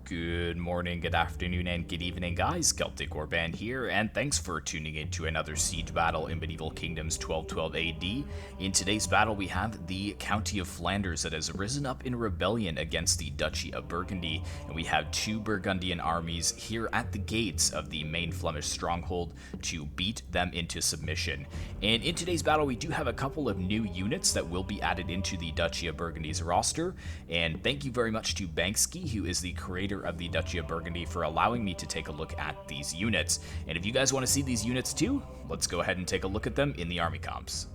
Good morning, good afternoon, and good evening, guys. Celtic Warband here, and thanks for tuning in to another siege battle in Medieval Kingdoms 1212 AD. In today's battle, we have the County of Flanders that has risen up in rebellion against the Duchy of Burgundy, and we have two Burgundian armies here at the gates of the main Flemish stronghold to beat them into submission. And in today's battle, we do have a couple of new units that will be added into the Duchy of Burgundy's roster, and thank you very much to Banksky, who is the creator of the Duchy of Burgundy, for allowing me to take a look at these units. And if you guys want to see these units too, let's go ahead and take a look at them in the army comps.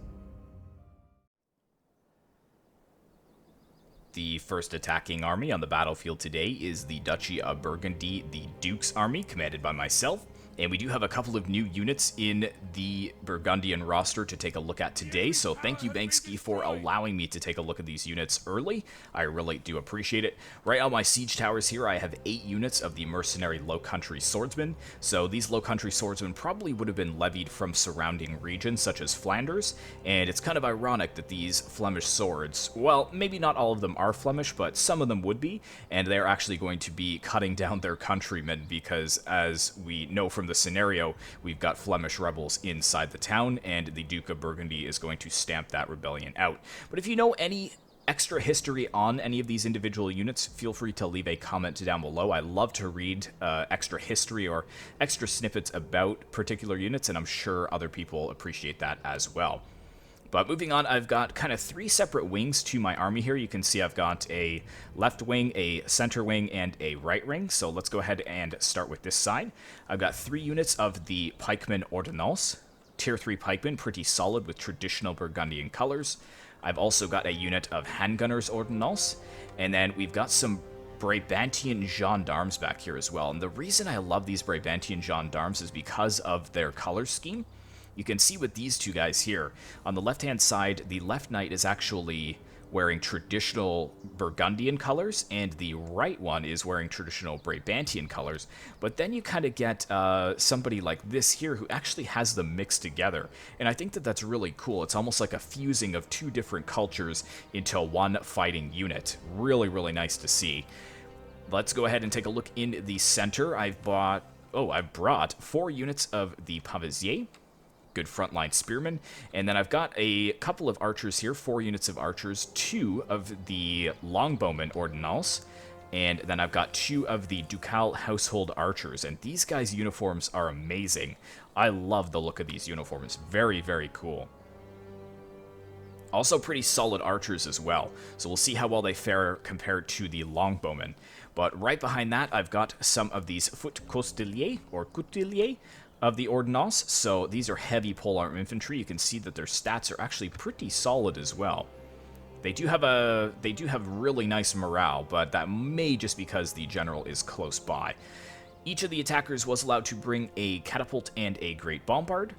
The first attacking army on the battlefield today is the Duchy of Burgundy, the Duke's army, commanded by myself. And we do have a couple of new units in the Burgundian roster to take a look at today, so thank you, Banksky, for allowing me to take a look at these units early. I really do appreciate it. Right on my siege towers here, I have 8 units of the mercenary Low Country swordsmen. So these Low Country swordsmen probably would have been levied from surrounding regions such as Flanders, and it's kind of ironic that these Flemish swords, well, maybe not all of them are Flemish, but some of them would be, and they're actually going to be cutting down their countrymen because, as we know from the scenario, we've got Flemish rebels inside the town, and the Duke of Burgundy is going to stamp that rebellion out. But if you know any extra history on any of these individual units, feel free to leave a comment down below. I love to read extra history or extra snippets about particular units, and I'm sure other people appreciate that as well. But moving on, I've got kind of 3 separate wings to my army here. You can see I've got a left wing, a center wing, and a right wing. So let's go ahead and start with this side. I've got 3 units of the Pikemen Ordonnance. Tier 3 pikemen, pretty solid with traditional Burgundian colors. I've also got a unit of Handgunners Ordonnance. And then we've got some Brabantian gendarmes back here as well. And the reason I love these Brabantian gendarmes is because of their color scheme. You can see with these two guys here, on the left-hand side, the left knight is actually wearing traditional Burgundian colors, and the right one is wearing traditional Brabantian colors. But then you kind of get somebody like this here who actually has them mixed together. And I think that that's really cool. It's almost like a fusing of 2 different cultures into one fighting unit. Really, really nice to see. Let's go ahead and take a look in the center. I've brought 4 units of the Pavesier. Good frontline spearmen, and then I've got a couple of archers here, 4 units of archers, 2 of the longbowmen ordonnance, and then I've got 2 of the ducal household archers, and these guys' uniforms are amazing. I love the look of these uniforms. Very, very cool. Also pretty solid archers as well, so we'll see how well they fare compared to the longbowmen. But right behind that, I've got some of these foot couteliers, or couteliers, of the Ordonnance. So these are heavy polearm infantry. You can see that their stats are actually pretty solid as well. They do have really nice morale, but that may just because the general is close by. Each of the attackers was allowed to bring a catapult and a great bombard.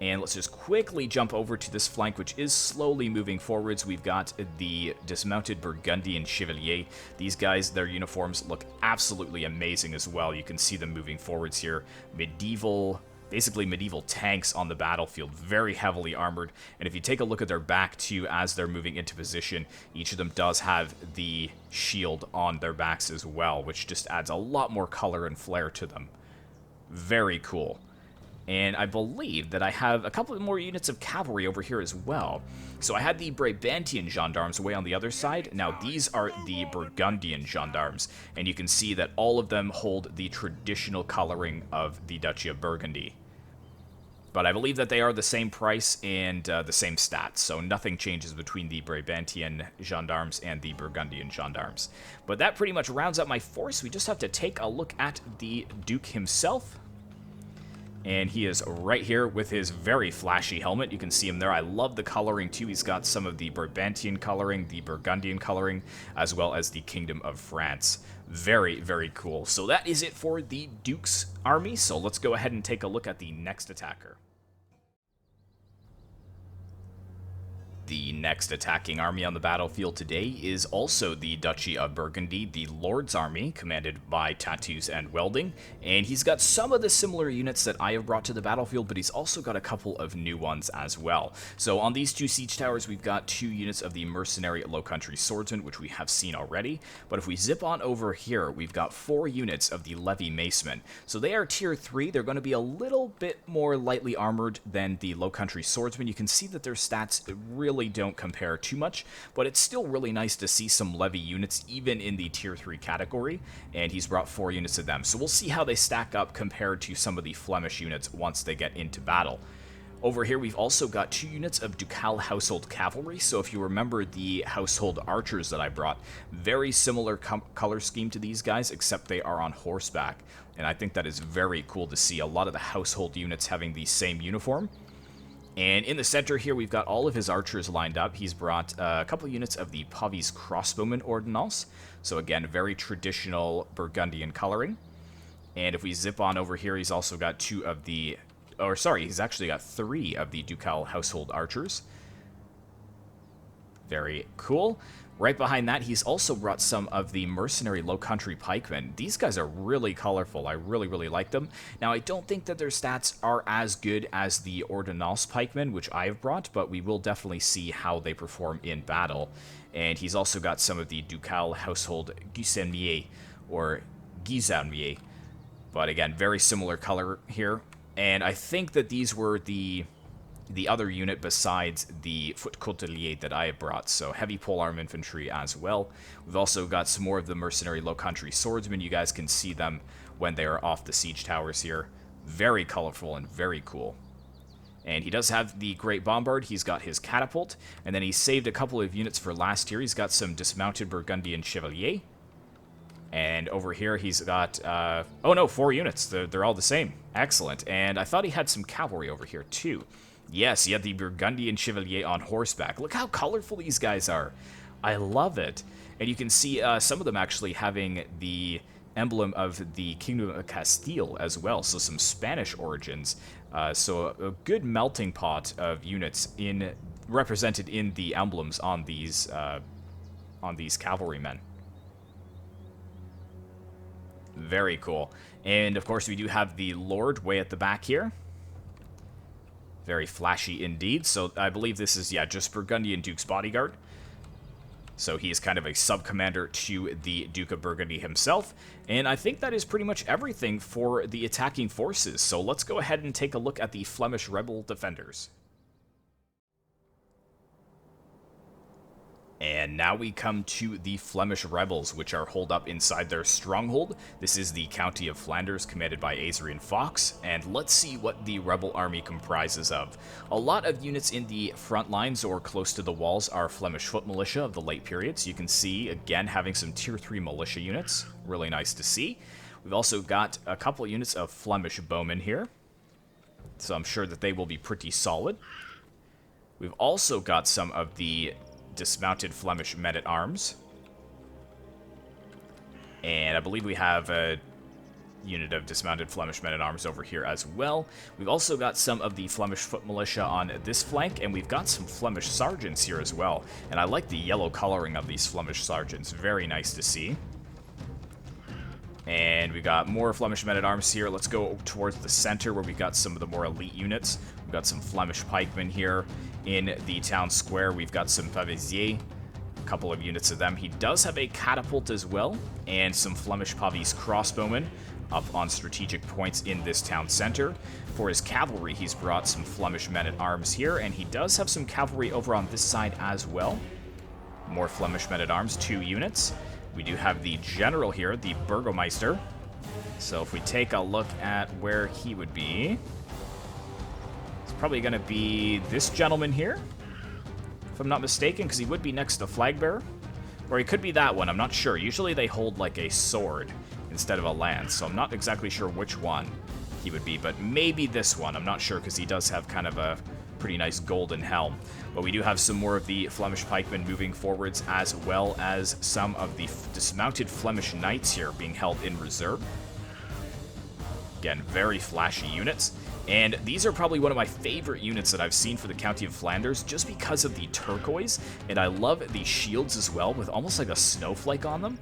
And let's just quickly jump over to this flank, which is slowly moving forwards. We've got the dismounted Burgundian Chevalier. These guys, their uniforms look absolutely amazing as well. You can see them moving forwards here. Basically medieval tanks on the battlefield, very heavily armored. And if you take a look at their back too, as they're moving into position, each of them does have the shield on their backs as well, which just adds a lot more color and flair to them. Very cool. And I believe that I have a couple of more units of cavalry over here as well. So I had the Brabantian gendarmes away on the other side. Now these are the Burgundian gendarmes. And you can see that all of them hold the traditional coloring of the Duchy of Burgundy. But I believe that they are the same price and the same stats. So nothing changes between the Brabantian gendarmes and the Burgundian gendarmes. But that pretty much rounds up my force. We just have to take a look at the Duke himself. And he is right here with his very flashy helmet. You can see him there. I love the coloring too. He's got some of the Brabantian coloring, the Burgundian coloring, as well as the Kingdom of France. Very, very cool. So that is it for the Duke's army. So let's go ahead and take a look at the next attacker. The next attacking army on the battlefield today is also the Duchy of Burgundy, the Lord's army, commanded by Tattoos and Welding, and he's got some of the similar units that I have brought to the battlefield, but he's also got a couple of new ones as well. So on these two siege towers, we've got 2 units of the Mercenary Low Country Swordsman, which we have seen already, but if we zip on over here, we've got 4 units of the Levy Macemen. So they are tier 3, they're going to be a little bit more lightly armored than the Low Country Swordsman. You can see that their stats really don't compare too much, but it's still really nice to see some Levy units even in the tier 3 category, and he's brought 4 units of them. So we'll see how they stack up compared to some of the Flemish units once they get into battle. Over here, we've also got 2 units of Ducal Household Cavalry, so if you remember the Household Archers that I brought, very similar color scheme to these guys, except they are on horseback, and I think that is very cool to see a lot of the Household units having the same uniform. And in the center here, we've got all of his archers lined up. He's brought a couple units of the Pavie's Crossbowman Ordonnance. So again, very traditional Burgundian coloring. And if we zip on over here, he's also got he's actually got 3 of the Ducal Household Archers. Very cool. Right behind that, he's also brought some of the Mercenary Low Country Pikemen. These guys are really colorful. I really, really like them. Now, I don't think that their stats are as good as the Ordonnance Pikemen, which I've brought, but we will definitely see how they perform in battle. And he's also got some of the Ducal Household Guisarmier, or Guisarmier. But again, very similar color here. And I think that these were the other unit besides the Foot Coutelier that I have brought, so heavy polearm infantry as well. We've also got some more of the Mercenary Low Country Swordsmen. You guys can see them when they are off the siege towers here. Very colorful and very cool. And he does have the Great Bombard. He's got his Catapult, and then he saved a couple of units for last year. He's got some dismounted Burgundian Chevalier. And over here he's got, 4 units. They're all the same. Excellent. And I thought he had some cavalry over here too. Yes, he had the Burgundian Chevalier on horseback. Look how colorful these guys are. I love it. And you can see some of them actually having the emblem of the Kingdom of Castile as well, so some Spanish origins. So a good melting pot of units represented in the emblems on these cavalrymen. Very cool. And of course we do have the Lord way at the back here. Very flashy indeed. So I believe this is, just Burgundian Duke's bodyguard. So he is kind of a sub-commander to the Duke of Burgundy himself. And I think that is pretty much everything for the attacking forces. So let's go ahead and take a look at the Flemish rebel defenders. And now we come to the Flemish rebels, which are holed up inside their stronghold. This is the County of Flanders, commanded by Azrian Fox, and let's see what the rebel army comprises of. A lot of units in the front lines or close to the walls are Flemish foot militia of the late periods. You can see, again, having some tier 3 militia units. Really nice to see. We've also got a couple units of Flemish bowmen here, so I'm sure that they will be pretty solid. We've also got some of the dismounted Flemish men-at-arms. And I believe we have a unit of dismounted Flemish men-at-arms over here as well. We've also got some of the Flemish foot militia on this flank, and we've got some Flemish sergeants here as well. And I like the yellow coloring of these Flemish sergeants. Very nice to see. And we got more Flemish men-at-arms here. Let's go towards the center where we got some of the more elite units. We've got some Flemish pikemen here in the town square. We've got some Pavesiers, a couple of units of them. He does have a catapult as well, and some Flemish Pavie's crossbowmen up on strategic points in this town center. For his cavalry, he's brought some Flemish men-at-arms here, and he does have some cavalry over on this side as well. More Flemish men-at-arms, 2 units. We do have the general here, the Burgomeister. So if we take a look at where he would be, it's probably going to be this gentleman here, if I'm not mistaken, because he would be next to Flagbearer. Or he could be that one, I'm not sure. Usually they hold like a sword instead of a lance, so I'm not exactly sure which one he would be, but maybe this one. I'm not sure, because he does have kind of a pretty nice golden helm. But we do have some more of the Flemish pikemen moving forwards, as well as some of the dismounted Flemish knights here being held in reserve. Again, very flashy units. And these are probably one of my favorite units that I've seen for the County of Flanders, just because of the turquoise, and I love the shields as well, with almost like a snowflake on them.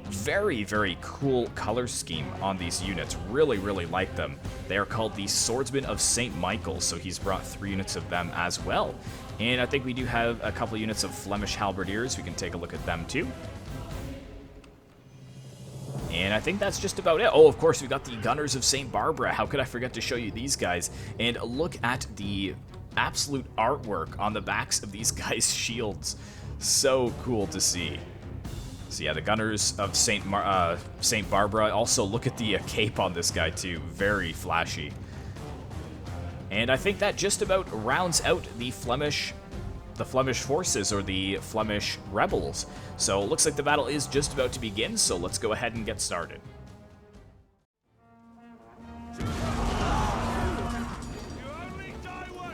Very, very cool color scheme on these units. Really, really like them. They are called the Swordsmen of St. Michael, so he's brought 3 units of them as well. And I think we do have a couple units of Flemish halberdiers. We can take a look at them too. And I think that's just about it. Oh, of course, we got the Gunners of St. Barbara. How could I forget to show you these guys? And look at the absolute artwork on the backs of these guys' shields. So cool to see. So yeah, the Gunners of St. Barbara. Also, look at the cape on this guy too. Very flashy. And I think that just about rounds out the Flemish forces, or the Flemish rebels. So it looks like the battle is just about to begin, so let's go ahead and get started.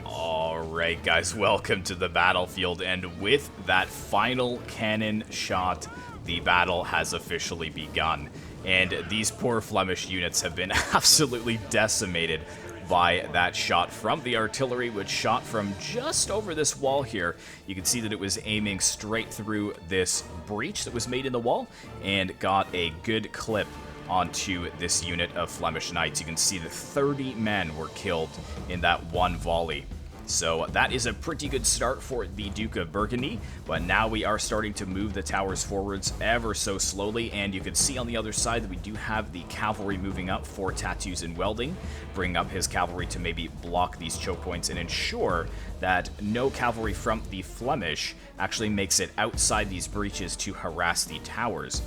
Alright guys, welcome to the battlefield, and with that final cannon shot, the battle has officially begun. And these poor Flemish units have been absolutely decimated by that shot from the artillery, which shot from just over this wall here. You can see that it was aiming straight through this breach that was made in the wall and got a good clip onto this unit of Flemish knights. You can see that 30 men were killed in that one volley. So that is a pretty good start for the Duke of Burgundy, but now we are starting to move the towers forwards ever so slowly, and you can see on the other side that we do have the cavalry moving up for Tattoos and Welding, bring up his cavalry to maybe block these choke points and ensure that no cavalry from the Flemish actually makes it outside these breaches to harass the towers.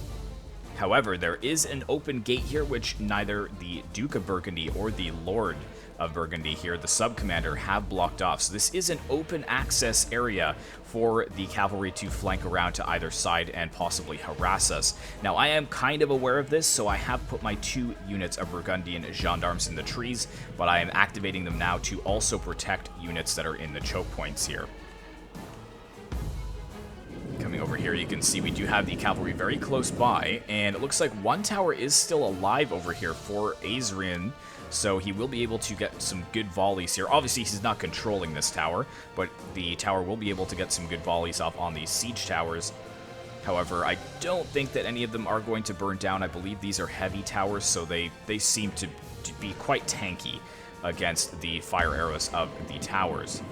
However, there is an open gate here which neither the Duke of Burgundy or the Lord of Burgundy here, the sub-commander, have blocked off. So this is an open access area for the cavalry to flank around to either side and possibly harass us. Now, I am kind of aware of this, so I have put my 2 units of Burgundian gendarmes in the trees, but I am activating them now to also protect units that are in the choke points here. Coming over here, you can see we do have the cavalry very close by, and it looks like one tower is still alive over here for Azrian, so he will be able to get some good volleys here. Obviously, he's not controlling this tower, but the tower will be able to get some good volleys off on these siege towers. However, I don't think that any of them are going to burn down. I believe these are heavy towers, so they seem to be quite tanky against the fire arrows of the towers.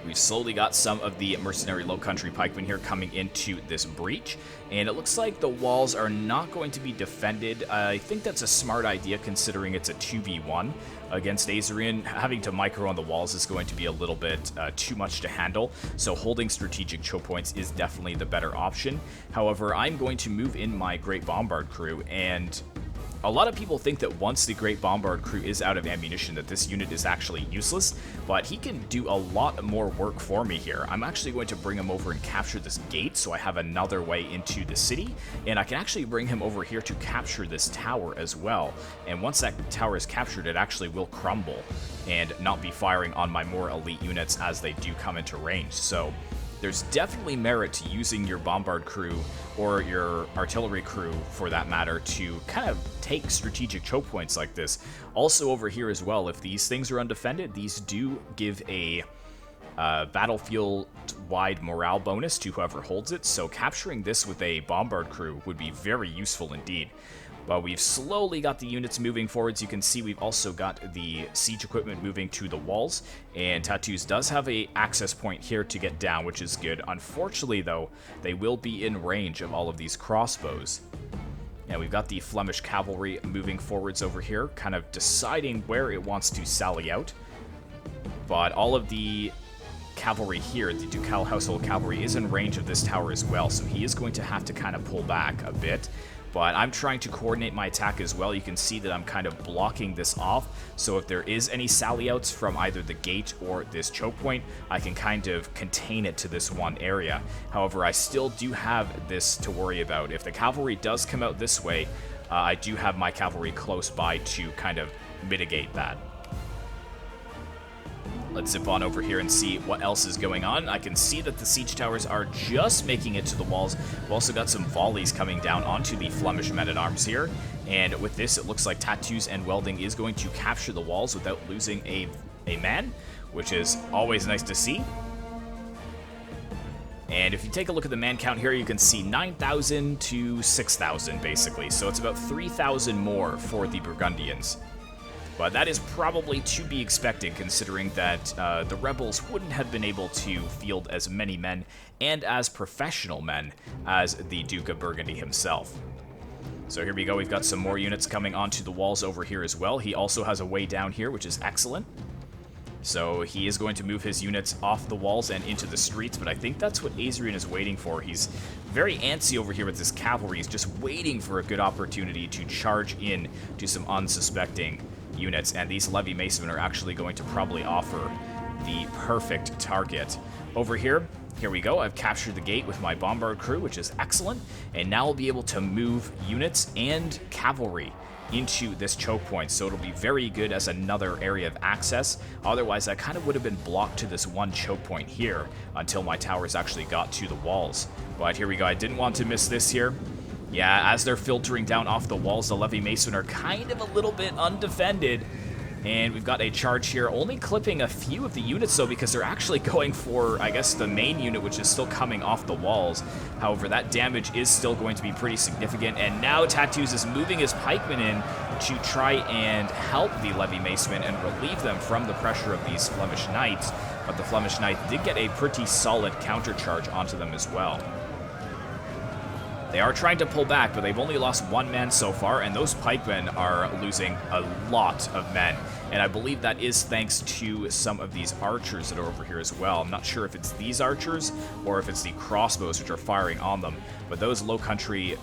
We've slowly got some of the mercenary low country pikemen here coming into this breach, and it looks like the walls are not going to be defended. I think that's a smart idea considering it's a 2v1 against Azrian. Having to micro on the walls is going to be a little bit too much to handle, so holding strategic choke points is definitely the better option. However, I'm going to move in my Great Bombard crew, and a lot of people think that once the Great Bombard crew is out of ammunition that this unit is actually useless, but he can do a lot more work for me here. I'm actually going to bring him over and capture this gate so I have another way into the city, and I can actually bring him over here to capture this tower as well. And once that tower is captured, it actually will crumble and not be firing on my more elite units as they do come into range. So there's definitely merit to using your bombard crew, or your artillery crew for that matter, to kind of take strategic choke points like this. Also over here as well, if these things are undefended, these do give a battlefield-wide morale bonus to whoever holds it, so capturing this with a bombard crew would be very useful indeed. But we've slowly got the units moving forwards. You can see we've also got the siege equipment moving to the walls, and Tattoos does have a access point here to get down, which is good. Unfortunately, though, they will be in range of all of these crossbows. And we've got the Flemish cavalry moving forwards over here, kind of deciding where it wants to sally out. But all of the cavalry here, the Ducal Household Cavalry, is in range of this tower as well, so he is going to have to kind of pull back a bit. But I'm trying to coordinate my attack as well. You can see that I'm kind of blocking this off, so if there is any sally outs from either the gate or this choke point, I can kind of contain it to this one area. However, I still do have this to worry about. If the cavalry does come out this way, I do have my cavalry close by to kind of mitigate that. Let's zip on over here and see what else is going on. I can see that the siege towers are just making it to the walls. We've also got some volleys coming down onto the Flemish men-at-arms here. And with this, it looks like Tattoos and Welding is going to capture the walls without losing a man, which is always nice to see. And if you take a look at the man count here, you can see 9,000 to 6,000, basically. So it's about 3,000 more for the Burgundians. But that is probably to be expected, considering that the rebels wouldn't have been able to field as many men and as professional men as the Duke of Burgundy himself. So here we go. We've got some more units coming onto the walls over here as well. He also has a way down here, which is excellent. So he is going to move his units off the walls and into the streets, but I think that's what Azrian is waiting for. He's very antsy over here with his cavalry. He's just waiting for a good opportunity to charge in to some unsuspecting units, and these levy macemen are actually going to probably offer the perfect target. Over here we go. I've captured the gate with my bombard crew, which is excellent, and now I'll be able to move units and cavalry into this choke point, so it'll be very good as another area of access. Otherwise, I kind of would have been blocked to this one choke point here until my towers actually got to the walls. But here we go. I didn't want to miss this here. Yeah, as they're filtering down off the walls, the levy macemen are kind of a little bit undefended. And we've got a charge here, only clipping a few of the units, though, because they're actually going for, I guess, the main unit, which is still coming off the walls. However, that damage is still going to be pretty significant. And now Tattoos is moving his pikemen in to try and help the levy macemen and relieve them from the pressure of these Flemish knights. But the Flemish knights did get a pretty solid countercharge onto them as well. They are trying to pull back, but they've only lost one man so far, and those pikemen are losing a lot of men. And I believe that is thanks to some of these archers that are over here as well. I'm not sure if it's these archers or if it's the crossbows which are firing on them, but those low country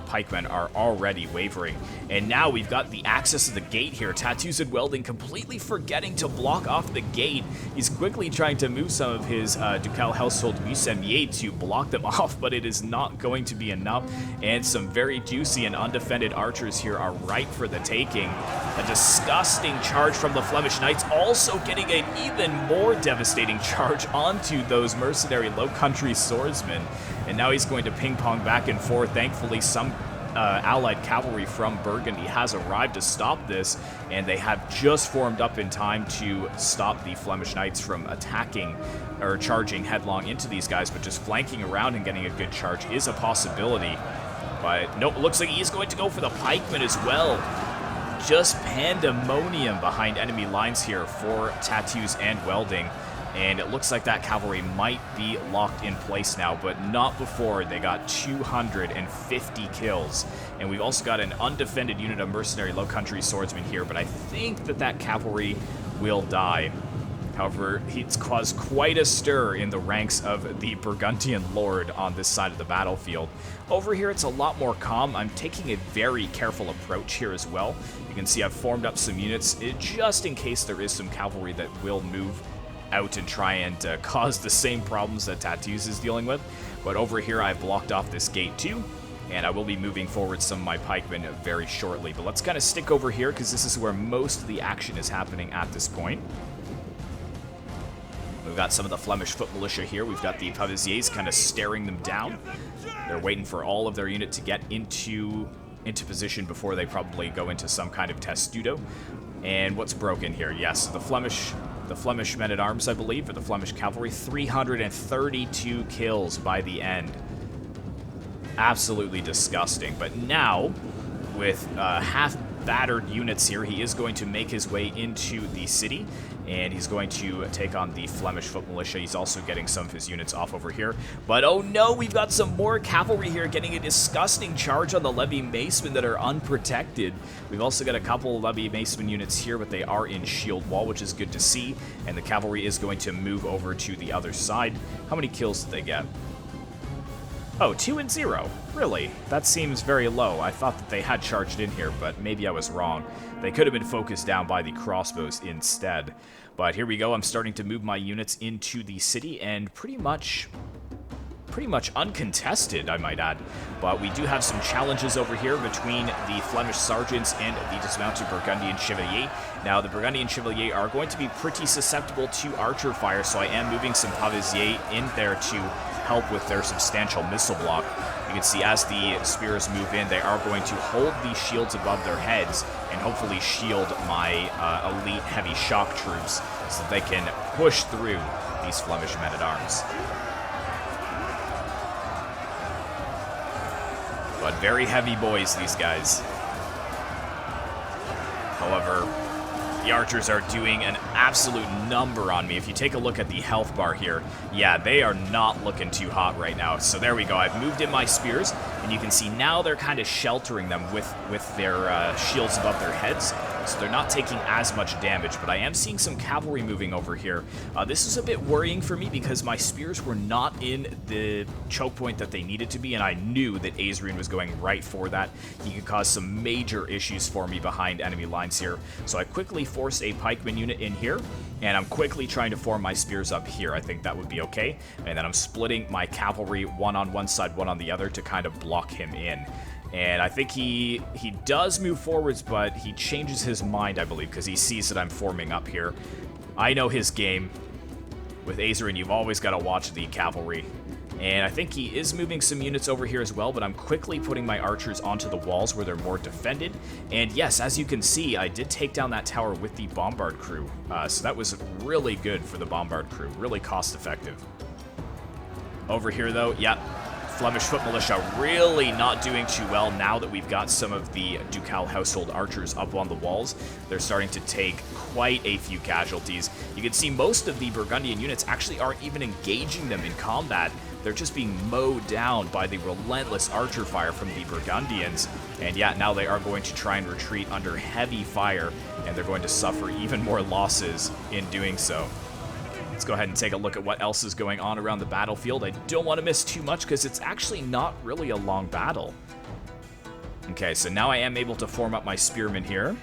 pikemen are already wavering. And now we've got the access to the gate here. Tattoos and Welding completely forgetting to block off the gate. He's quickly trying to move some of his Ducal household Musemier to block them off, but it is not going to be enough. And some very juicy and undefended archers here are ripe for the taking. A disgusting charge from the Flemish Knights, also getting an even more devastating charge onto those mercenary low country swordsmen. And now he's going to ping pong back and forth. Thankfully, some allied cavalry from Burgundy has arrived to stop this, and they have just formed up in time to stop the Flemish Knights from attacking or charging headlong into these guys, but just flanking around and getting a good charge is a possibility. But nope, it looks like he's going to go for the pikemen as well. Just pandemonium behind enemy lines here for Tattoos and Welding. And it looks like that cavalry might be locked in place now, but not before they got 250 kills. And we've also got an undefended unit of mercenary low country swordsmen here, but I think that that cavalry will die. However, it's caused quite a stir in the ranks of the Burgundian lord on this side of the battlefield. Over here, it's a lot more calm. I'm taking a very careful approach here as well. You can see I've formed up some units just in case there is some cavalry that will move out and try and cause the same problems that Tattoos is dealing with. But over here, I've blocked off this gate too, and I will be moving forward some of my pikemen very shortly. But let's kind of stick over here because this is where most of the action is happening at this point. We've got some of the Flemish foot militia here. We've got the Pavisiers kind of staring them down. They're waiting for all of their unit to get into position before they probably go into some kind of testudo. And what's broken here? Yes, the Flemish men-at-arms, I believe, or the Flemish cavalry, 332 kills by the end. Absolutely disgusting. But now, with half-battered units here, he is going to make his way into the city, and he's going to take on the Flemish foot militia. He's also getting some of his units off over here. But oh no, we've got some more cavalry here getting a disgusting charge on the levy macemen that are unprotected. We've also got a couple of levy macemen units here, but they are in shield wall, which is good to see. And the cavalry is going to move over to the other side. How many kills did they get? Oh, 2 and 0. Really? That seems very low. I thought that they had charged in here, but maybe I was wrong. They could have been focused down by the crossbows instead. But here we go. I'm starting to move my units into the city, and pretty much pretty much uncontested, I might add. But we do have some challenges over here between the Flemish sergeants and the dismounted Burgundian chevalier. Now, the Burgundian chevalier are going to be pretty susceptible to archer fire, so I am moving some pavesiers in there to help with their substantial missile block. You can see as the spears move in, they are going to hold these shields above their heads and hopefully shield my elite heavy shock troops so that they can push through these Flemish men-at-arms. But very heavy boys, these guys. However, the archers are doing an absolute number on me. If you take a look at the health bar here, yeah, they are not looking too hot right now. So there we go. I've moved in my spears, and you can see now they're kind of sheltering them with their shields above their heads. So they're not taking as much damage, but I am seeing some cavalry moving over here. This is a bit worrying for me because my spears were not in the choke point that they needed to be, and I knew that Azrian was going right for that. He could cause some major issues for me behind enemy lines here. So I quickly forced a pikeman unit in here, and I'm quickly trying to form my spears up here. I think that would be okay. And then I'm splitting my cavalry, one on one side, one on the other, to kind of block him in. And I think he does move forwards, but he changes his mind, I believe, because he sees that I'm forming up here. I know his game. With Azrian, you've always got to watch the cavalry. And I think he is moving some units over here as well, but I'm quickly putting my archers onto the walls where they're more defended. And yes, as you can see, I did take down that tower with the bombard crew. So that was really good for the bombard crew. Really cost-effective. Over here, though, yeah. Flemish foot militia really not doing too well now that we've got some of the ducal household archers up on the walls. They're starting to take quite a few casualties. You can see most of the Burgundian units actually aren't even engaging them in combat. They're just being mowed down by the relentless archer fire from the Burgundians. And yeah, now they are going to try and retreat under heavy fire, and they're going to suffer even more losses in doing so. Let's go ahead and take a look at what else is going on around the battlefield. I don't want to miss too much because it's actually not really a long battle. Okay, so now I am able to form up my spearmen here.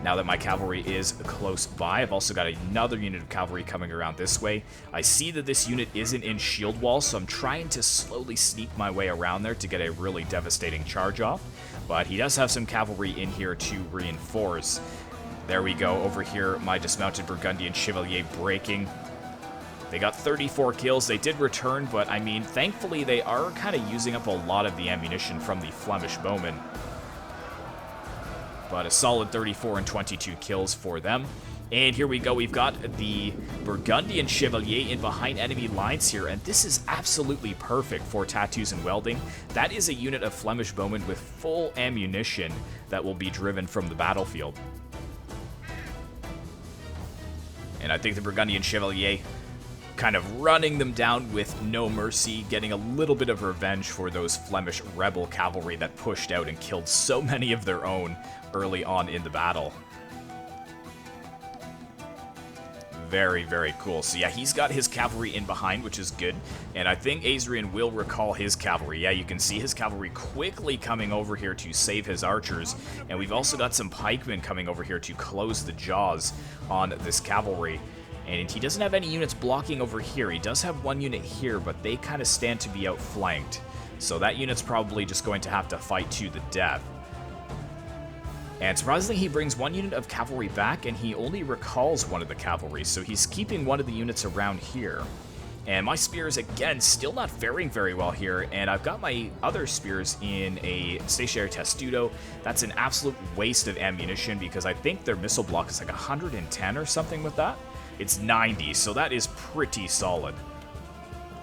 Now that my cavalry is close by, I've also got another unit of cavalry coming around this way. I see that this unit isn't in shield wall, so I'm trying to slowly sneak my way around there to get a really devastating charge off. But he does have some cavalry in here to reinforce. There we go. Over here, my dismounted Burgundian chevalier breaking. They got 34 kills. They did return, but I mean, thankfully they are kind of using up a lot of the ammunition from the Flemish bowmen. But a solid 34 and 22 kills for them. And here we go. We've got the Burgundian chevalier in behind enemy lines here, and this is absolutely perfect for tattoos and welding. That is a unit of Flemish bowmen with full ammunition that will be driven from the battlefield. And I think the Burgundian chevalier kind of running them down with no mercy, getting a little bit of revenge for those Flemish rebel cavalry that pushed out and killed so many of their own early on in the battle. Very, very cool. So yeah, he's got his cavalry in behind, which is good. And I think Azrian will recall his cavalry. Yeah, you can see his cavalry quickly coming over here to save his archers. And we've also got some pikemen coming over here to close the jaws on this cavalry. And he doesn't have any units blocking over here. He does have one unit here, but they kind of stand to be outflanked. So that unit's probably just going to have to fight to the death. And surprisingly, he brings one unit of cavalry back, and he only recalls one of the cavalry, so he's keeping one of the units around here. And my spears, again, still not faring very well here, and I've got my other spears in a stationary testudo. That's an absolute waste of ammunition, because I think their missile block is like 110 or something with that. It's 90, so that is pretty solid.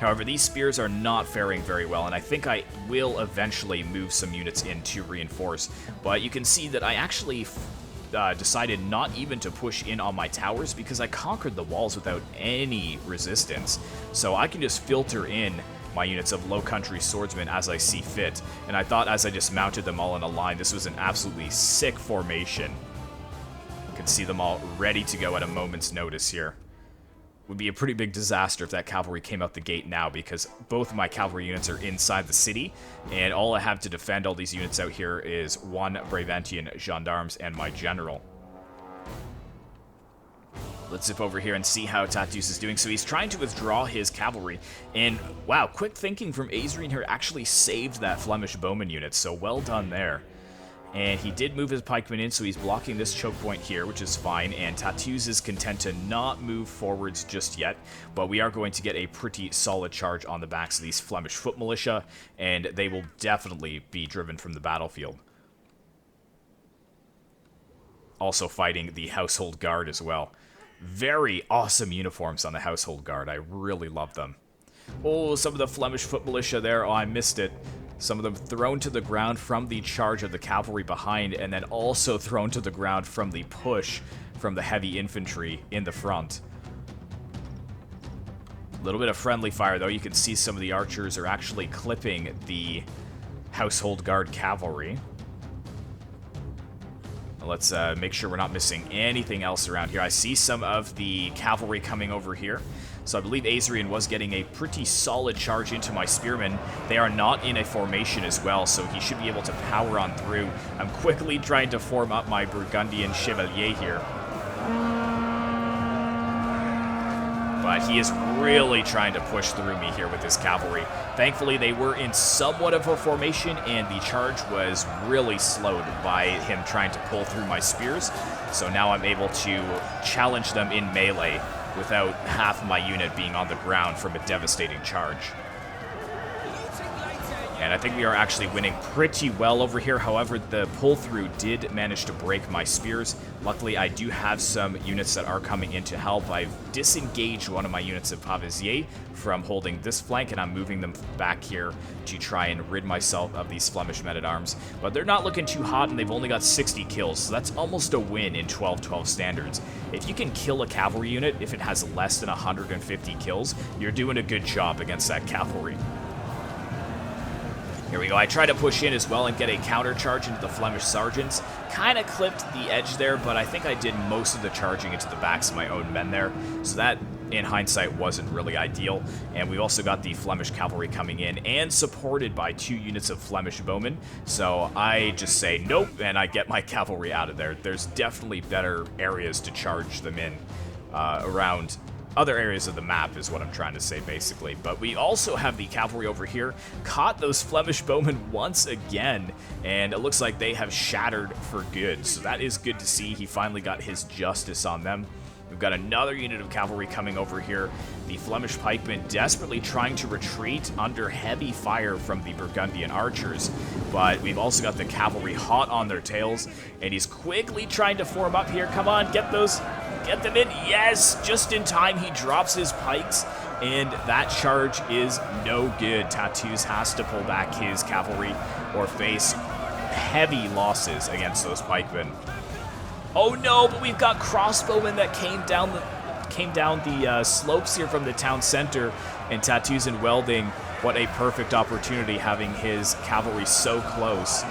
However, these spears are not faring very well, and I think I will eventually move some units in to reinforce. But you can see that I actually decided not even to push in on my towers because I conquered the walls without any resistance. So I can just filter in my units of low country swordsmen as I see fit. And I thought as I just mounted them all in a line, this was an absolutely sick formation. Can see them all ready to go at a moment's notice here. Would be a pretty big disaster if that cavalry came out the gate now, because both of my cavalry units are inside the city, and all I have to defend all these units out here is one Brabantian gendarmes and my general. Let's zip over here and see how Tattoos is doing. So he's trying to withdraw his cavalry. And wow, quick thinking from Azrian here actually saved that Flemish bowman unit. So well done there. And he did move his pikemen in, so he's blocking this choke point here, which is fine. And Tattoos is content to not move forwards just yet. But we are going to get a pretty solid charge on the backs of these Flemish foot militia. And they will definitely be driven from the battlefield. Also fighting the Household Guard as well. Very awesome uniforms on the Household Guard. I really love them. Oh, some of the Flemish foot militia there. Oh, I missed it. Some of them thrown to the ground from the charge of the cavalry behind, and then also thrown to the ground from the push from the heavy infantry in the front. A little bit of friendly fire, though. You can see some of the archers are actually clipping the Household Guard cavalry. Let's make sure we're not missing anything else around here. I see some of the cavalry coming over here. So I believe Azrian was getting a pretty solid charge into my spearmen. They are not in a formation as well, so he should be able to power on through. I'm quickly trying to form up my Burgundian Chevalier here. But he is really trying to push through me here with his cavalry. Thankfully, they were in somewhat of a formation, and the charge was really slowed by him trying to pull through my spears. So now I'm able to challenge them in melee without half my unit being on the ground from a devastating charge. And I think we are actually winning pretty well over here. However, the pull-through did manage to break my spears. Luckily, I do have some units that are coming in to help. I've disengaged one of my units of Pavisier from holding this flank, and I'm moving them back here to try and rid myself of these Flemish men-at-arms. But they're not looking too hot, and they've only got 60 kills, so that's almost a win in 12-12 standards. If you can kill a cavalry unit, if it has less than 150 kills, you're doing a good job against that cavalry. Here we go. I try to push in as well and get a counter charge into the Flemish sergeants. Kind of clipped the edge there, but I think I did most of the charging into the backs of my own men there. So that, in hindsight, wasn't really ideal. And we also got the Flemish cavalry coming in and supported by 2 units of Flemish bowmen. So I just say nope, and I get my cavalry out of there. There's definitely better areas to charge them in around other areas of the map is what I'm trying to say, basically. But we also have the cavalry over here, caught those Flemish bowmen once again, and it looks like they have shattered for good. So that is good to see. He finally got his justice on them. We've got another unit of cavalry coming over here. The Flemish pikemen desperately trying to retreat under heavy fire from the Burgundian archers. But we've also got the cavalry hot on their tails, and he's quickly trying to form up here. Come on, get those... Get them in. Yes, just in time he drops his pikes, and that charge is no good. Tattoos has to pull back his cavalry or face heavy losses against those pikemen. Oh no, but we've got crossbowmen that came down the slopes here from the town center, and Tattoos and Welding, what a perfect opportunity having his cavalry so close.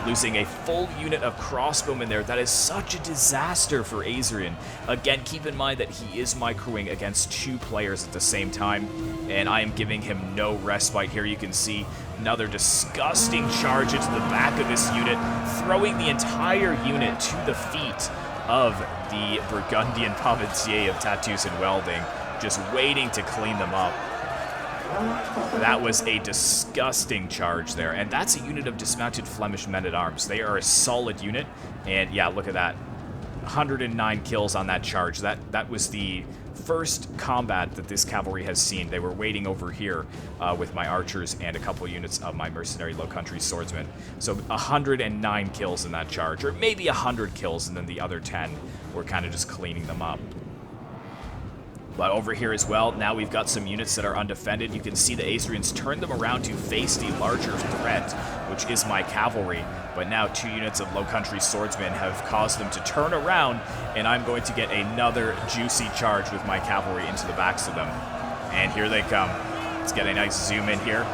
Losing a full unit of crossbowmen there. That is such a disaster for Azrian. Again, keep in mind that he is microing against 2 players at the same time, and I am giving him no respite here. You can see another disgusting charge into the back of this unit, throwing the entire unit to the feet of the Burgundian Pavisier of Tattoos and Welding, just waiting to clean them up. That was a disgusting charge there, and that's a unit of dismounted Flemish men-at-arms. They are a solid unit, and yeah, look at that. 109 kills on that charge. That was the first combat that this cavalry has seen. They were waiting over here with my archers and a couple units of my mercenary low country swordsmen. So 109 kills in that charge, or maybe 100 kills, and then the other 10 were kind of just cleaning them up. But over here as well, now we've got some units that are undefended. You can see the Azrians turn them around to face the larger threat, which is my cavalry. But now 2 units of low country swordsmen have caused them to turn around, and I'm going to get another juicy charge with my cavalry into the backs of them. And here they come. Let's get a nice zoom in here.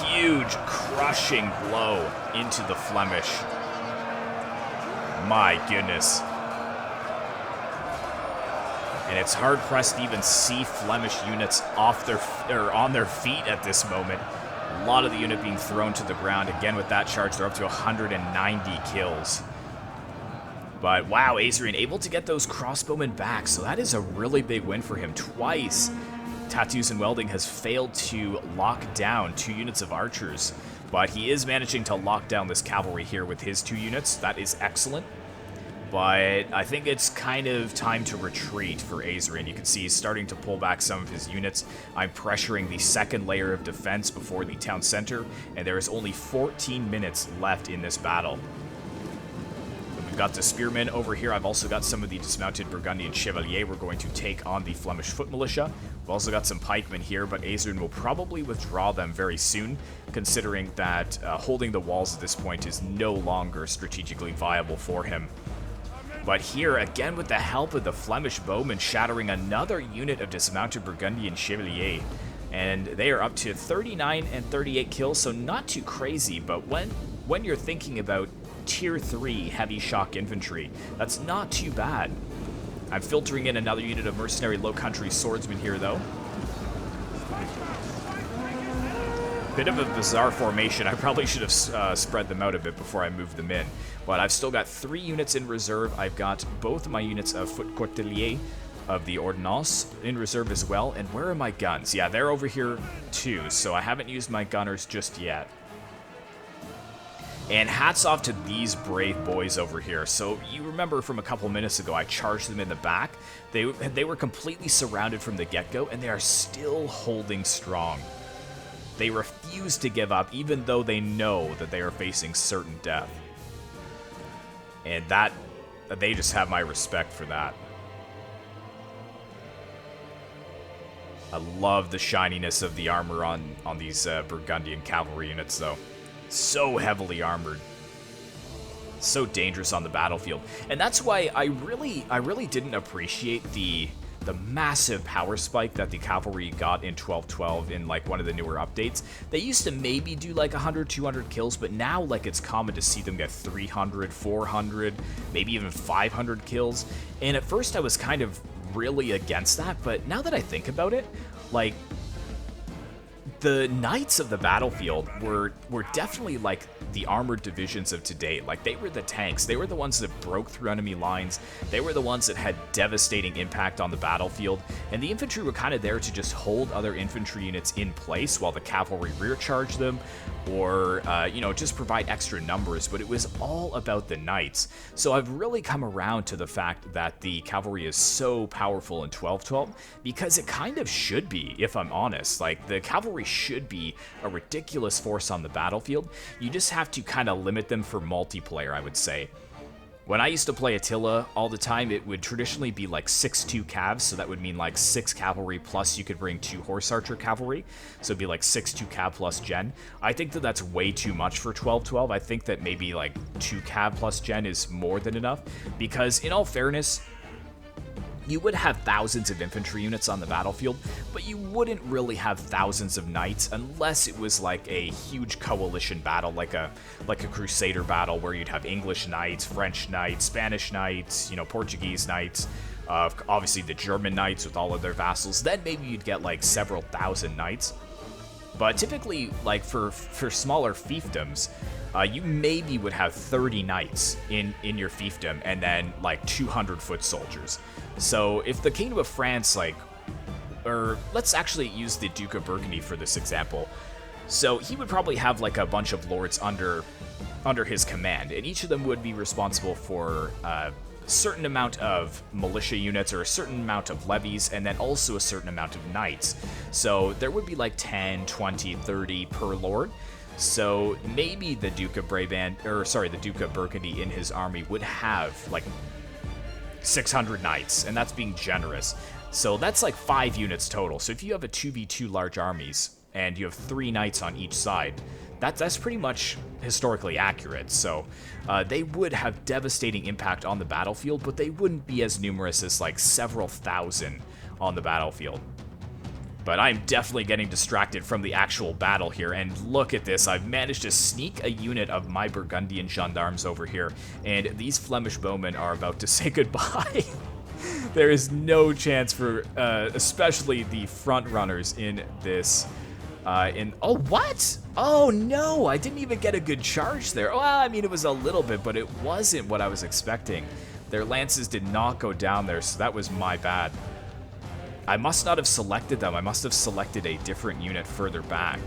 Huge crushing blow into the Flemish. My goodness. And it's hard-pressed to even see Flemish units on their feet at this moment. A lot of the unit being thrown to the ground. Again, with that charge, they're up to 190 kills. But wow, Azrian able to get those crossbowmen back, so that is a really big win for him. Twice, Tattoos and Welding has failed to lock down 2 units of archers, but he is managing to lock down this cavalry here with his 2 units. That is excellent. But I think it's kind of time to retreat for Azrian. You can see he's starting to pull back some of his units. I'm pressuring the second layer of defense before the town center, and there is only 14 minutes left in this battle. We've got the spearmen over here. I've also got some of the dismounted Burgundian chevalier. We're going to take on the Flemish foot militia. We've also got some pikemen here, but Azrian will probably withdraw them very soon, considering that holding the walls at this point is no longer strategically viable for him. But here, again with the help of the Flemish bowmen, shattering another unit of dismounted Burgundian chevalier. And they are up to 39 and 38 kills, so not too crazy, but when you're thinking about tier 3 heavy shock infantry, that's not too bad. I'm filtering in another unit of mercenary low country swordsmen here, though. Bit of a bizarre formation. I probably should have spread them out a bit before I moved them in. But I've still got 3 units in reserve. I've got both of my units of foot courtelier of the Ordonnance in reserve as well. And where are my guns? Yeah, they're over here too, so I haven't used my gunners just yet. And hats off to these brave boys over here. So you remember from a couple minutes ago, I charged them in the back. They were completely surrounded from the get-go, and they are still holding strong. They refuse to give up, even though they know that they are facing certain death. And that, they just have my respect for that. I love the shininess of the armor on these Burgundian cavalry units, though. So heavily armored. So dangerous on the battlefield. And that's why I really didn't appreciate the massive power spike that the cavalry got in 12.12 in like one of the newer updates. They used to maybe do like 100, 200 kills, but now like it's common to see them get 300, 400, maybe even 500 kills. And at first I was kind of really against that, but now that I think about it, like the knights of the battlefield were definitely like the armored divisions of today. Like they were the tanks. They were the ones that broke through enemy lines. They were the ones that had devastating impact on the battlefield. And the infantry were kind of there to just hold other infantry units in place while the cavalry rear charged them, or you know, just provide extra numbers. But it was all about the knights. So I've really come around to the fact that the cavalry is so powerful in 12.12 because it kind of should be, if I'm honest. Like the cavalry should be a ridiculous force on the battlefield. You just have to kind of limit them for multiplayer, I would say. When I used to play Attila all the time, it would traditionally be like 6-2 cavs, so that would mean like 6 cavalry plus you could bring 2 horse archer cavalry, so it'd be like 6-2 cav plus gen. I think that that's way too much for 12.12. I think that maybe like 2 cav plus gen is more than enough, because in all fairness, you would have thousands of infantry units on the battlefield, but you wouldn't really have thousands of knights unless it was like a huge coalition battle, like a crusader battle where you'd have English knights, French knights, Spanish knights, you know, Portuguese knights, obviously the German knights with all of their vassals. Then maybe you'd get like several thousand knights. But typically, like for smaller fiefdoms, you maybe would have 30 knights in your fiefdom and then like 200 foot soldiers. So if the Kingdom of France, like, or let's actually use the Duke of Burgundy for this example. So he would probably have like a bunch of lords under his command, and each of them would be responsible for a certain amount of militia units or a certain amount of levies, and then also a certain amount of knights. So there would be like 10, 20, 30 per lord. So maybe the Duke of the Duke of Burgundy in his army would have like 600 knights, and that's being generous. So that's like 5 units total. So if you have a 2v2 large armies and you have 3 knights on each side, that's pretty much historically accurate. So they would have devastating impact on the battlefield, but they wouldn't be as numerous as like several thousand on the battlefield. But I'm definitely getting distracted from the actual battle here, and look at this. I've managed to sneak a unit of my Burgundian gendarmes over here, and these Flemish bowmen are about to say goodbye. There is no chance for, especially the front runners in this. Oh, what? Oh, no, I didn't even get a good charge there. Well, I mean, it was a little bit, but it wasn't what I was expecting. Their lances did not go down there, so that was my bad. I must not have selected them. I must have selected a different unit further back.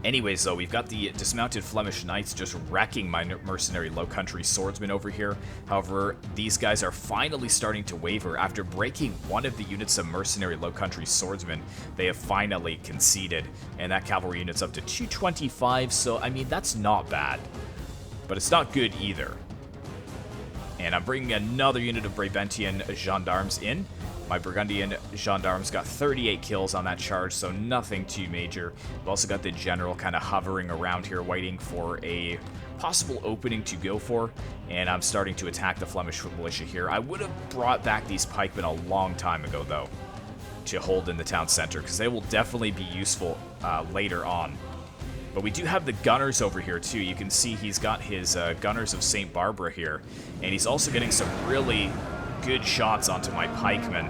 Anyways, though, we've got the dismounted Flemish knights just wrecking my mercenary low country swordsmen over here. However, these guys are finally starting to waver. After breaking one of the units of mercenary low country swordsmen, they have finally conceded. And that cavalry unit's up to 225, so, I mean, that's not bad. But it's not good either. And I'm bringing another unit of Brabantine gendarmes in. My Burgundian gendarmes got 38 kills on that charge, so nothing too major. We've also got the general kind of hovering around here, waiting for a possible opening to go for. And I'm starting to attack the Flemish militia here. I would have brought back these pikemen a long time ago, though, to hold in the town center, because they will definitely be useful later on. But we do have the gunners over here, too. You can see he's got his gunners of St. Barbara here. And he's also getting some really good shots onto my pikemen.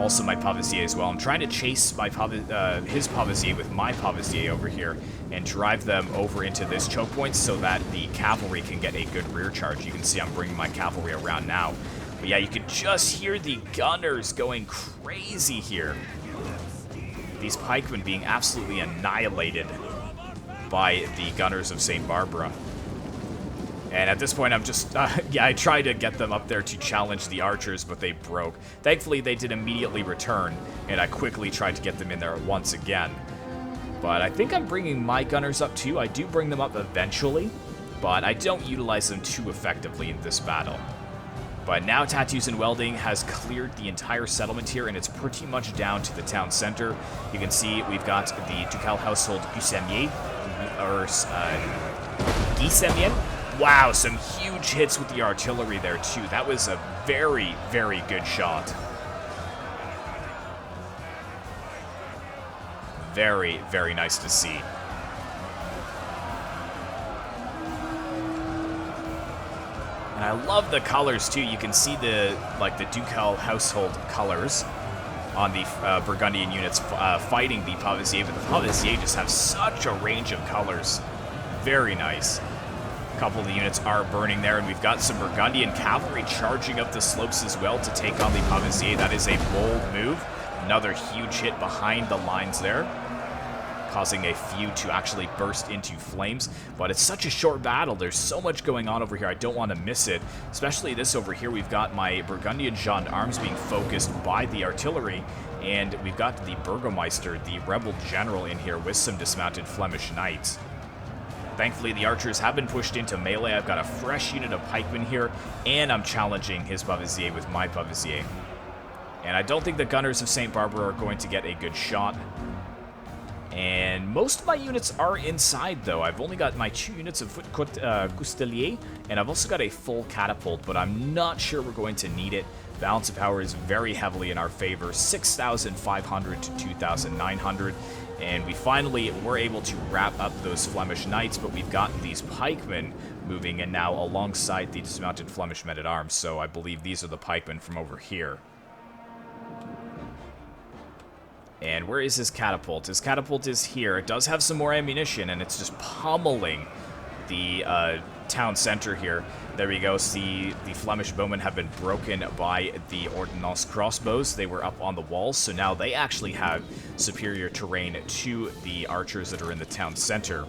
Also my pavesier as well. I'm trying to chase my his pavesier with my pavesier over here and drive them over into this choke point so that the cavalry can get a good rear charge. You can see I'm bringing my cavalry around now. But yeah, you can just hear the gunners going crazy here. These pikemen being absolutely annihilated by the gunners of St. Barbara. And at this point, I'm just, yeah, I tried to get them up there to challenge the archers, but they broke. Thankfully, they did immediately return, and I quickly tried to get them in there once again. But I think I'm bringing my gunners up too. I do bring them up eventually, but I don't utilize them too effectively in this battle. But now Tattoos and Welding has cleared the entire settlement here, and it's pretty much down to the town center. You can see we've got the Ducal household Guisemier, or Guisemier. Wow, some huge hits with the artillery there, too. That was a very, very good shot. Very, very nice to see. And I love the colors, too. You can see the Ducal household colors on the Burgundian units fighting the Pavesier, but the Pavesier just have such a range of colors. Very nice. A couple of the units are burning there, and we've got some Burgundian cavalry charging up the slopes as well to take on the Pavesier. That is a bold move. Another huge hit behind the lines there, causing a few to actually burst into flames. But it's such a short battle. There's so much going on over here. I don't want to miss it, especially this over here. We've got my Burgundian gendarmes being focused by the artillery, and we've got the Burgomeister, the rebel general, in here with some dismounted Flemish knights. Thankfully, the archers have been pushed into melee. I've got a fresh unit of pikemen here, and I'm challenging his pavesier with my pavesier. And I don't think the gunners of St. Barbara are going to get a good shot. And most of my units are inside, though. I've only got my 2 units of foot Coustelier, and I've also got a full catapult, but I'm not sure we're going to need it. Balance of power is very heavily in our favor, 6,500 to 2,900. And we finally were able to wrap up those Flemish knights, but we've got these pikemen moving in now alongside the dismounted Flemish men-at-arms, so I believe these are the pikemen from over here. And where is his catapult? His catapult is here. It does have some more ammunition, and it's just pummeling the town center here. There we go. See, the Flemish bowmen have been broken by the Ordnance crossbows. They were up on the walls, so now they actually have superior terrain to the archers that are in the town center.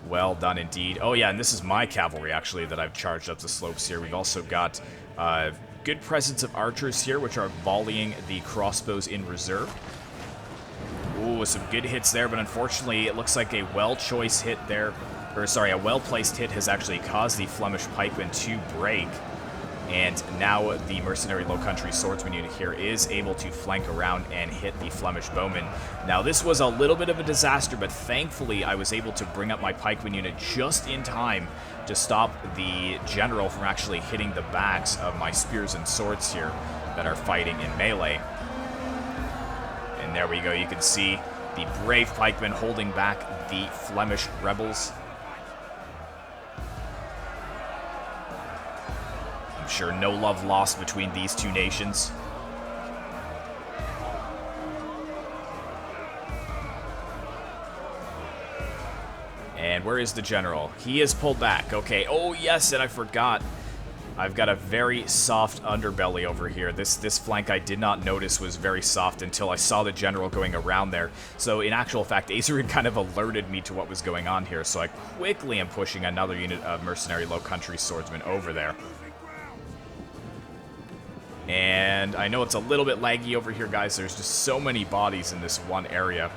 Well done indeed. Oh yeah, and this is my cavalry, actually, that I've charged up the slopes here. We've also got good presence of archers here, which are volleying the crossbows in reserve. Ooh, some good hits there, but unfortunately, it looks like a well-choice hit there. Or, sorry, a well-placed hit has actually caused the Flemish pikemen to break. And now the mercenary low-country swordsman unit here is able to flank around and hit the Flemish bowmen. Now, this was a little bit of a disaster, but thankfully I was able to bring up my pikeman unit just in time to stop the general from actually hitting the backs of my spears and swords here that are fighting in melee. And there we go. You can see the brave pikemen holding back the Flemish rebels. I'm sure no love lost between these two nations. And where is the general? He is pulled back. Okay. Oh, yes, and I forgot. I've got a very soft underbelly over here. This flank I did not notice was very soft until I saw the general going around there. So in actual fact, Azerin kind of alerted me to what was going on here. So I quickly am pushing another unit of mercenary low country swordsmen over there. And I know it's a little bit laggy over here, guys. There's just so many bodies in this one area.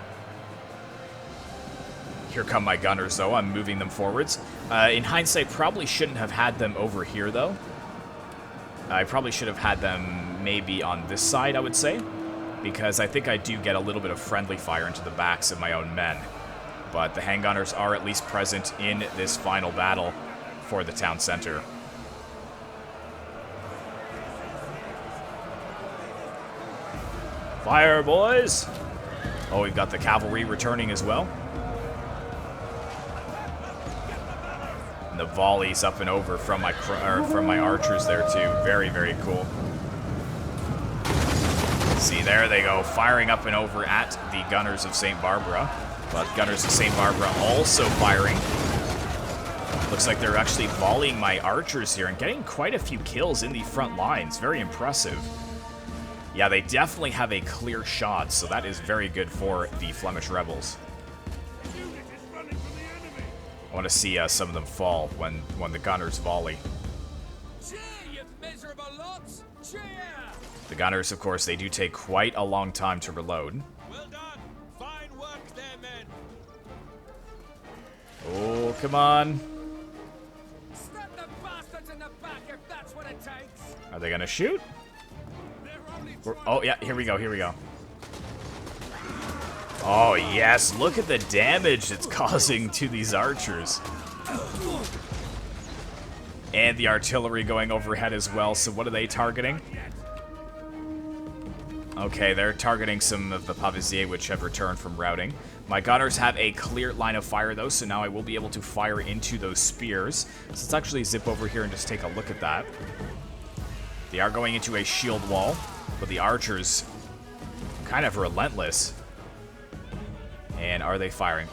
Here come my gunners, though. I'm moving them forwards. In hindsight, probably shouldn't have had them over here, though. I probably should have had them maybe on this side, I would say. Because I think I do get a little bit of friendly fire into the backs of my own men. But the handgunners are at least present in this final battle for the town center. Fire, boys! Oh, we've got the cavalry returning as well. And the volleys up and over from my archers there too. Very, very cool. See, there they go, firing up and over at the gunners of St. Barbara. But gunners of St. Barbara also firing. Looks like they're actually volleying my archers here and getting quite a few kills in the front lines. Very impressive. Yeah, they definitely have a clear shot, so that is very good for the Flemish rebels. I want to see some of them fall when the gunners volley. Cheer, you miserable lots! Cheer! The gunners, of course, they do take quite a long time to reload. Well done! Fine work there, men! Oh, come on. Stab the bastards in the back if that's what it takes! Are they going to shoot? Oh, yeah, here we go, here we go. Oh, yes, look at the damage it's causing to these archers. And the artillery going overhead as well, so what are they targeting? Okay, they're targeting some of the pavisiers which have returned from routing. My gunners have a clear line of fire, though, so now I will be able to fire into those spears. So let's actually zip over here and just take a look at that. They are going into a shield wall, but the archers kind of relentless. And are they firing?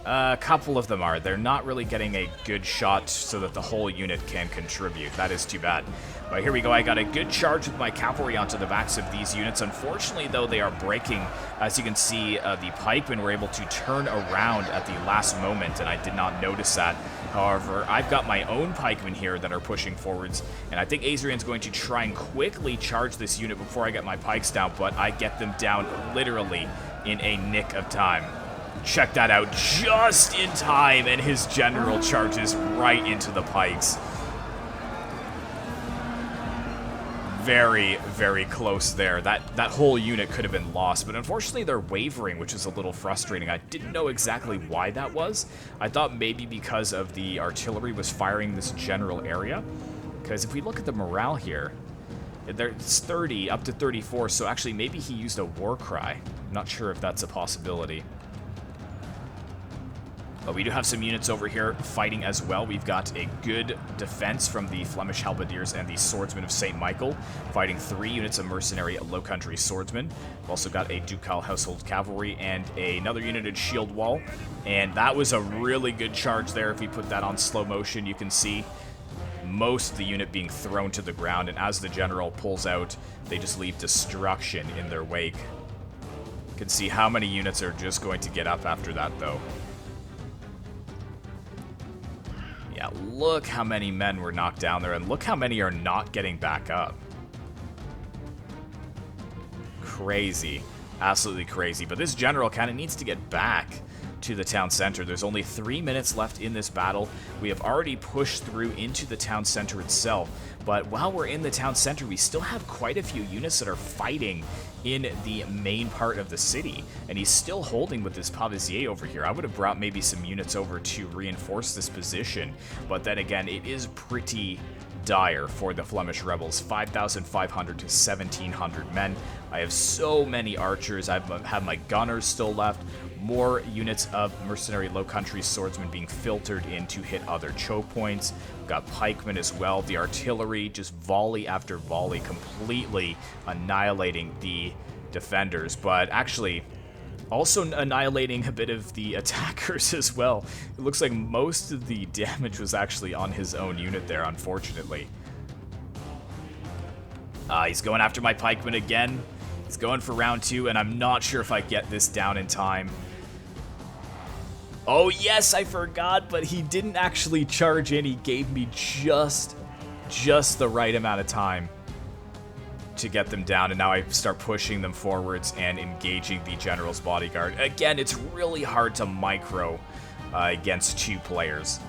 A couple of them are. They're not really getting a good shot so that the whole unit can contribute. That is too bad. But here we go. I got a good charge with my cavalry onto the backs of these units. Unfortunately, though, they are breaking. As you can see, the pikemen were able to turn around at the last moment, and I did not notice that. However, I've got my own pikemen here that are pushing forwards, and I think Azrian's going to try and quickly charge this unit before I get my pikes down, but I get them down literally in a nick of time. Check that out, just in time, and his general charges right into the pikes. Very, very close there. That whole unit could have been lost, but unfortunately they're wavering, which is a little frustrating. I didn't know exactly why that was. I thought maybe because of the artillery was firing this general area. Because if we look at the morale here, it's 30 up to 34, so actually maybe he used a war cry. I'm not sure if that's a possibility. But we do have some units over here fighting as well. We've got a good defense from the Flemish halberdiers and the swordsmen of St. Michael, fighting 3 units of mercenary low country swordsmen. We've also got a ducal household cavalry and another united shield wall. And that was a really good charge there. If we put that on slow motion, you can see most of the unit being thrown to the ground. And as the general pulls out, they just leave destruction in their wake. You can see how many units are just going to get up after that, though. Yeah, look how many men were knocked down there, and look how many are not getting back up. Crazy. Absolutely crazy. But this general kind of needs to get back to the town center. There's only 3 minutes left in this battle. We have already pushed through into the town center itself. But while we're in the town center, we still have quite a few units that are fighting in the main part of the city. And he's still holding with this pavisier over here. I would have brought maybe some units over to reinforce this position. But then again, it is pretty dire for the Flemish rebels. 5,500 to 1,700 men. I have so many archers. I have my gunners still left. More units of mercenary low country swordsmen being filtered in to hit other choke points. We've got pikemen as well. The artillery just volley after volley, completely annihilating the defenders. But actually, Also annihilating a bit of the attackers as well. It looks like most of the damage was actually on his own unit there, unfortunately. He's going after my pikeman again. He's going for round 2, and I'm not sure if I get this down in time. Oh, yes, I forgot, but he didn't actually charge in. He gave me just the right amount of time to get them down, and now I start pushing them forwards and engaging the general's bodyguard. Again, it's really hard to micro against 2 players.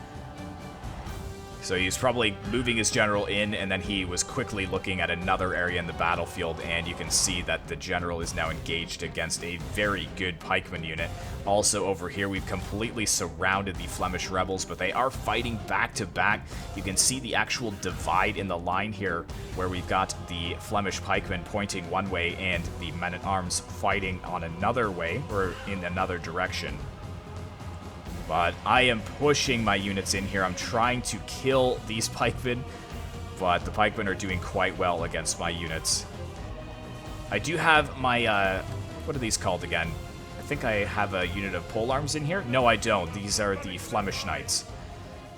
So he's probably moving his general in, and then he was quickly looking at another area in the battlefield, and you can see that the general is now engaged against a very good pikeman unit. Also over here, we've completely surrounded the Flemish rebels, but they are fighting back to back. You can see the actual divide in the line here, where we've got the Flemish pikemen pointing one way and the men-at-arms fighting on another way, or in another direction. But I am pushing my units in here. I'm trying to kill these pikemen, but the pikemen are doing quite well against my units. I do have my, what are these called again? I think I have a unit of polearms in here. No, I don't. These are the Flemish knights.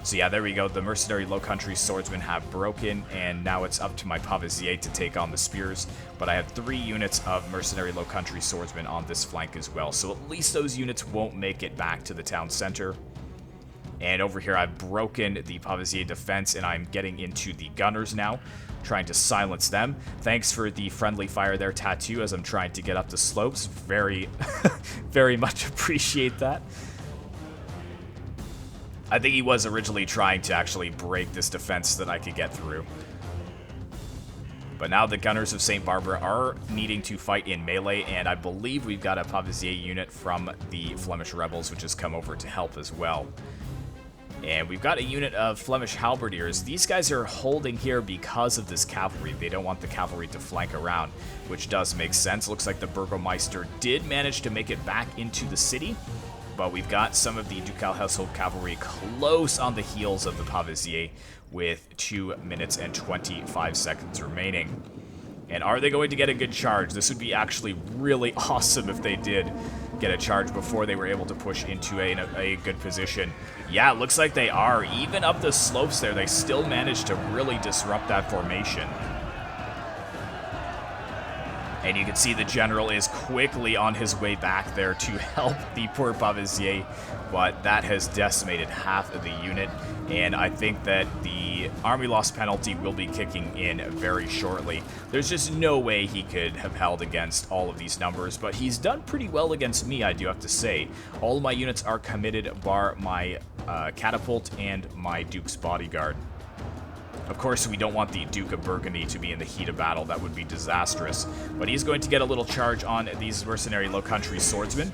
So yeah, there we go. The mercenary low country swordsmen have broken, and now it's up to my pavesier to take on the spears. But I have 3 units of mercenary low country swordsmen on this flank as well. So at least those units won't make it back to the town center. And over here, I've broken the pavesier defense, and I'm getting into the gunners now, trying to silence them. Thanks for the friendly fire there, Tattoo, as I'm trying to get up the slopes. Very, very much appreciate that. I think he was originally trying to actually break this defense that I could get through. But now the gunners of St. Barbara are needing to fight in melee, and I believe we've got a pavesier unit from the Flemish rebels, which has come over to help as well. And we've got a unit of Flemish halberdiers. These guys are holding here because of this cavalry. They don't want the cavalry to flank around, which does make sense. Looks like the Burgomeister did manage to make it back into the city, but we've got some of the Ducal household cavalry close on the heels of the pavesier with 2 minutes and 25 seconds remaining. And are they going to get a good charge? This would be actually really awesome if they did get a charge before they were able to push into a good position. Yeah, it looks like they are. Even up the slopes there, they still managed to really disrupt that formation. And you can see the general is quickly on his way back there to help the poor pavesier, but that has decimated half of the unit, and I think that the army loss penalty will be kicking in very shortly. There's just no way he could have held against all of these numbers, but he's done pretty well against me, I do have to say. All of my units are committed, bar my catapult and my Duke's bodyguard. Of course, we don't want the Duke of Burgundy to be in the heat of battle. That would be disastrous. But he's going to get a little charge on these mercenary low country swordsmen.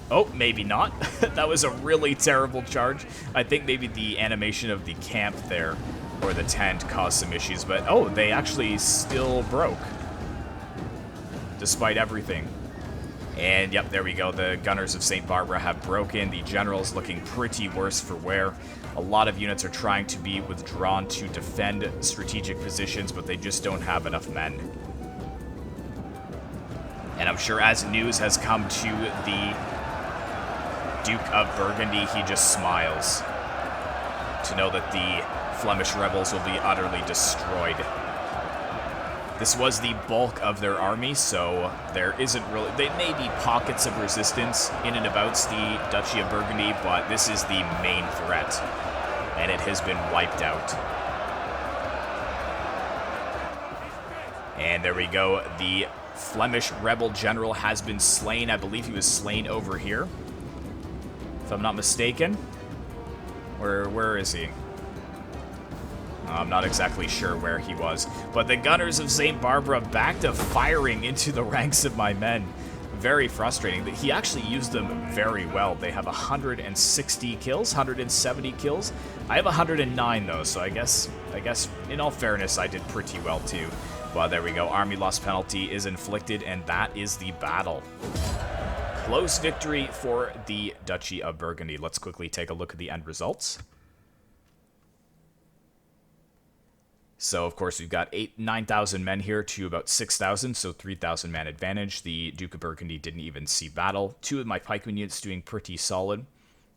Oh, maybe not. That was a really terrible charge. I think maybe the animation of the camp there, or the tent, caused some issues. But, oh, they actually still broke, despite everything. And, yep, there we go. The gunners of St. Barbara have broken. The general's looking pretty worse for wear. A lot of units are trying to be withdrawn to defend strategic positions, but they just don't have enough men. And I'm sure as news has come to the Duke of Burgundy, he just smiles to know that the Flemish rebels will be utterly destroyed. This was the bulk of their army, so there isn't really... There may be pockets of resistance in and about the Duchy of Burgundy, but this is the main threat, and it has been wiped out. And there we go. The Flemish rebel general has been slain. I believe he was slain over here, if I'm not mistaken. Where is he? I'm not exactly sure where he was. But the gunners of St. Barbara back to firing into the ranks of my men. Very frustrating. He actually used them very well. They have 160 kills, 170 kills. I have 109 though, so I guess in all fairness I did pretty well too. Well, there we go. Army loss penalty is inflicted, and that is the battle. Close victory for the Duchy of Burgundy. Let's quickly take a look at the end results. So, of course, we've got 9,000 men here to about 6,000, so 3,000 man advantage. The Duke of Burgundy didn't even see battle. Two of my pikeman units doing pretty solid.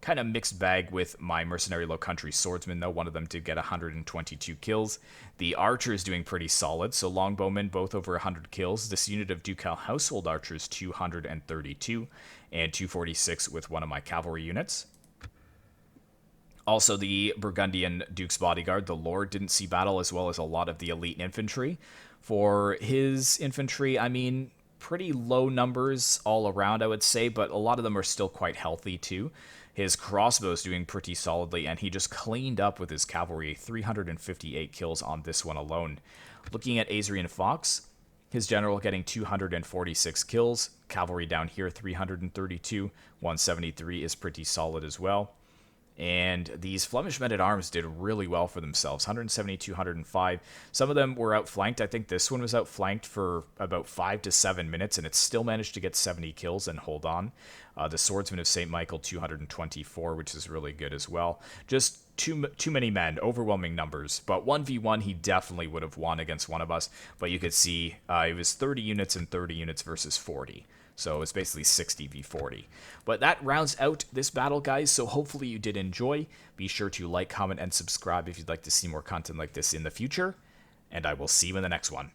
Kind of mixed bag with my mercenary low country swordsmen, though. One of them did get 122 kills. The archers doing pretty solid, so longbowmen both over 100 kills. This unit of ducal household archers 232, and 246 with one of my cavalry units. Also, the Burgundian Duke's bodyguard, the Lord, didn't see battle, as well as a lot of the elite infantry. For his infantry, I mean, pretty low numbers all around, I would say, but a lot of them are still quite healthy, too. His crossbow's doing pretty solidly, and he just cleaned up with his cavalry, 358 kills on this one alone. Looking at Azrian Fox, his general getting 246 kills, cavalry down here 332, 173 is pretty solid as well. And these Flemish men-at-arms did really well for themselves, 172, 105. Some of them were outflanked. I think this one was outflanked for about 5 to 7 minutes, and it still managed to get 70 kills and hold on. The Swordsman of St. Michael, 224, which is really good as well. Just too many men, overwhelming numbers. But 1v1, he definitely would have won against one of us. But you could see it was 30 units and 30 units versus 40. So it's basically 60 v 40. But that rounds out this battle, guys, so hopefully you did enjoy. Be sure to like, comment, and subscribe if you'd like to see more content like this in the future. And I will see you in the next one.